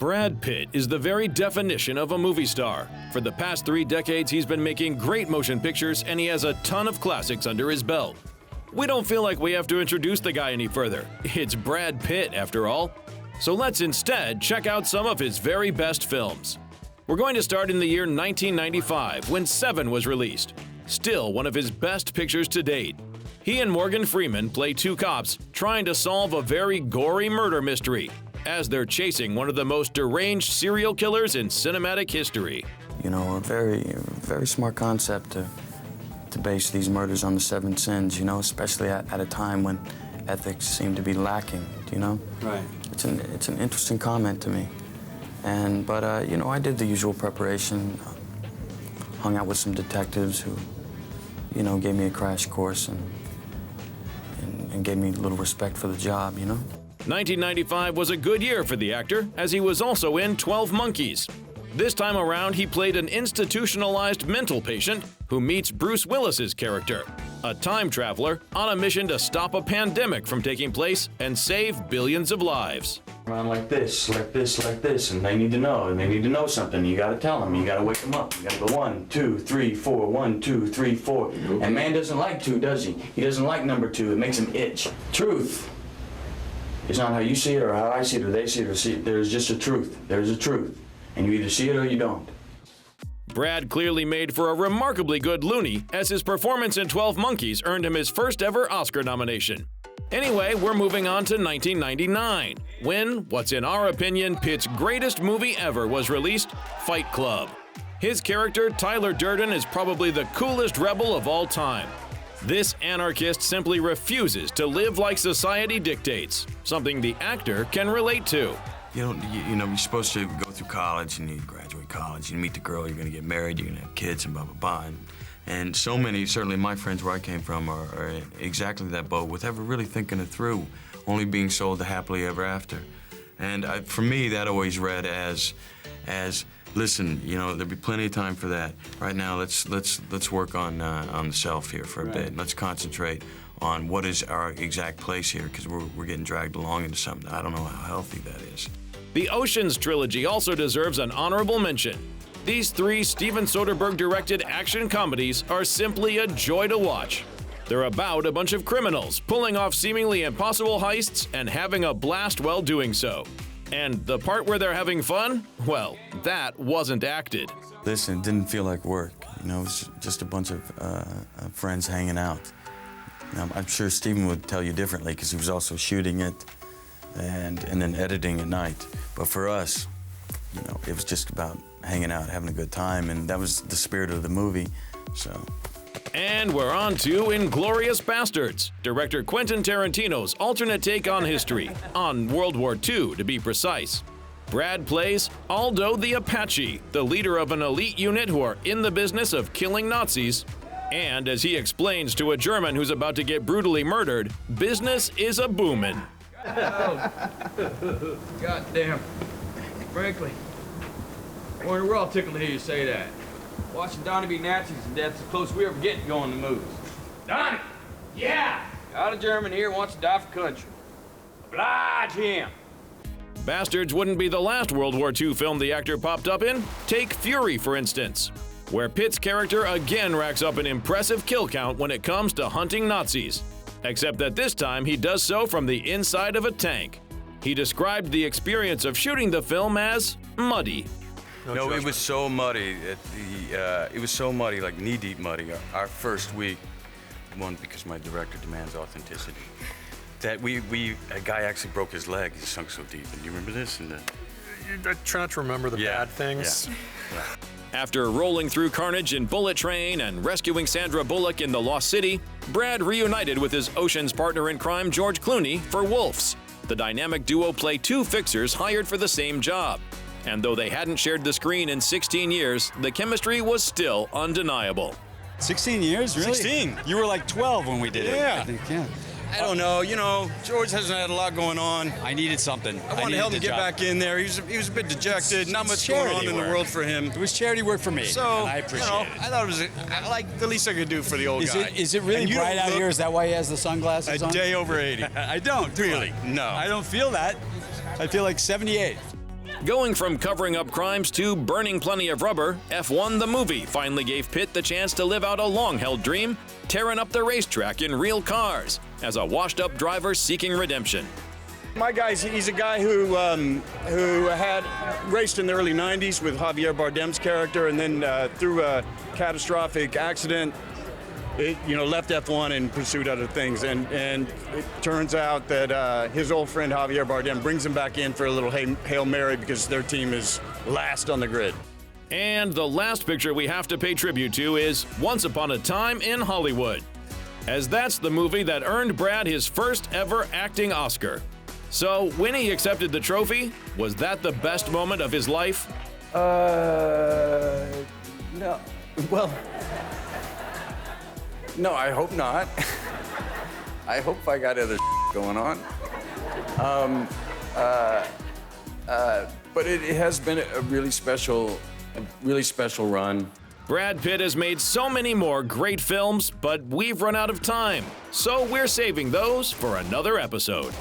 Brad Pitt is the very definition of a movie star. For the past 3 decades, he's been making great motion pictures, and he has a ton of classics under his belt. We don't feel like we have to introduce the guy any further. It's Brad Pitt, after all. So let's instead check out some of his very best films. We're going to start in the year 1995, when Seven was released. Still one of his best pictures to date. He and Morgan Freeman play 2 cops trying to solve a very gory murder mystery as they're chasing one of the most deranged serial killers in cinematic history. You know, a very smart concept to base these murders on the 7 sins, you know, especially at a time when ethics seem to be lacking, you know? Right. It's an interesting comment to me. But you know, I did the usual preparation, hung out with some detectives who, you know, gave me a crash course and gave me a little respect for the job, you know? 1995 was a good year for the actor, as he was also in 12 Monkeys. This time around, he played an institutionalized mental patient who meets Bruce Willis's character, a time traveler on a mission to stop a pandemic from taking place and save billions of lives. Around like this, and they need to know, something. You gotta tell them, you gotta wake them up. You gotta go 1, 2, 3, 4, 1, 2, 3, 4. And man doesn't like 2, does he? He doesn't like number 2. It makes him itch. Truth. It's not how you see it or how I see it or they see it or see it. There's just a truth. There's a truth. And you either see it or you don't. Brad clearly made for a remarkably good loony, as his performance in 12 Monkeys earned him his first ever Oscar nomination. Anyway, we're moving on to 1999, when, what's in our opinion, Pitt's greatest movie ever was released, Fight Club. His character, Tyler Durden, is probably the coolest rebel of all time. This anarchist simply refuses to live like society dictates, something the actor can relate to. You know, you're supposed to go through college, and you graduate college, you meet the girl, you're gonna get married, you're gonna have kids, and blah, blah, blah. And so many, certainly my friends where I came from, are in exactly that boat, with ever really thinking it through, only being sold the happily ever after. And for me, that always read as, listen, you know, there'll be plenty of time for that. Right now, let's work on the self here for a bit. Let's concentrate on what is our exact place here, because we're getting dragged along into something. I don't know how healthy that is. The Oceans trilogy also deserves an honorable mention. These 3 Steven Soderbergh-directed action comedies are simply a joy to watch. They're about a bunch of criminals pulling off seemingly impossible heists and having a blast while doing so. And the part where they're having fun? Well, that wasn't acted. Listen, it didn't feel like work. You know, it was just a bunch of friends hanging out. Now, I'm sure Steven would tell you differently, because he was also shooting it and then editing at night. But for us, you know, it was just about hanging out, having a good time, and that was the spirit of the movie, so. And we're on to Inglourious Basterds, director Quentin Tarantino's alternate take on history, on World War II to be precise. Brad plays Aldo the Apache, the leader of an elite unit who are in the business of killing Nazis. And as he explains to a German who's about to get brutally murdered, business is a boomin'. God damn. Frankly, Warner, we're all tickled to hear you say that. Watching Donnie beat Nazis to death is the closest we ever get to going to movies. Donnie! Yeah! Got a German here wants to die for country. Oblige him! Bastards wouldn't be the last World War II film the actor popped up in. Take Fury, for instance, where Pitt's character again racks up an impressive kill count when it comes to hunting Nazis. Except that this time he does so from the inside of a tank. He described the experience of shooting the film as muddy. No, it was so muddy. It was so muddy, like knee-deep muddy. Our first week, one, because my director demands authenticity, that a guy actually broke his leg. He sunk so deep. And do you remember this? I try not to remember the bad things. Yeah. After rolling through carnage in Bullet Train and rescuing Sandra Bullock in The Lost City, Brad reunited with his Ocean's partner in crime, George Clooney, for Wolves. The dynamic duo play 2 fixers hired for the same job. And though they hadn't shared the screen in 16 years, the chemistry was still undeniable. 16 years, really? 16. You were like 12 when we did it. Yeah. I think, yeah. I don't know, you know, George hasn't had a lot going on. I needed something. I wanted to help him get back in there. He was a bit dejected, not much going on in the world for him. It was charity work for me, So, and I appreciate it. I thought it was like the least I could do for the old guy. Is it really bright out here? Is that why he has the sunglasses on? A day over 80. I don't. Really? No. I don't feel that. I feel like 78. Going from covering up crimes to burning plenty of rubber, F1 the movie finally gave Pitt the chance to live out a long-held dream, tearing up the racetrack in real cars, as a washed-up driver seeking redemption. My guy's, he's a guy who had raced in the early 90s with Javier Bardem's character, and then through a catastrophic accident, left F1 and pursued other things. And it turns out that his old friend Javier Bardem brings him back in for a little Hail Mary because their team is last on the grid. And the last picture we have to pay tribute to is Once Upon a Time in Hollywood, as that's the movie that earned Brad his first ever acting Oscar. So when he accepted the trophy, was that the best moment of his life? No. Well, no, I hope not. I hope I got other going on. But it has been a really special run. Brad Pitt has made so many more great films, but we've run out of time. So we're saving those for another episode.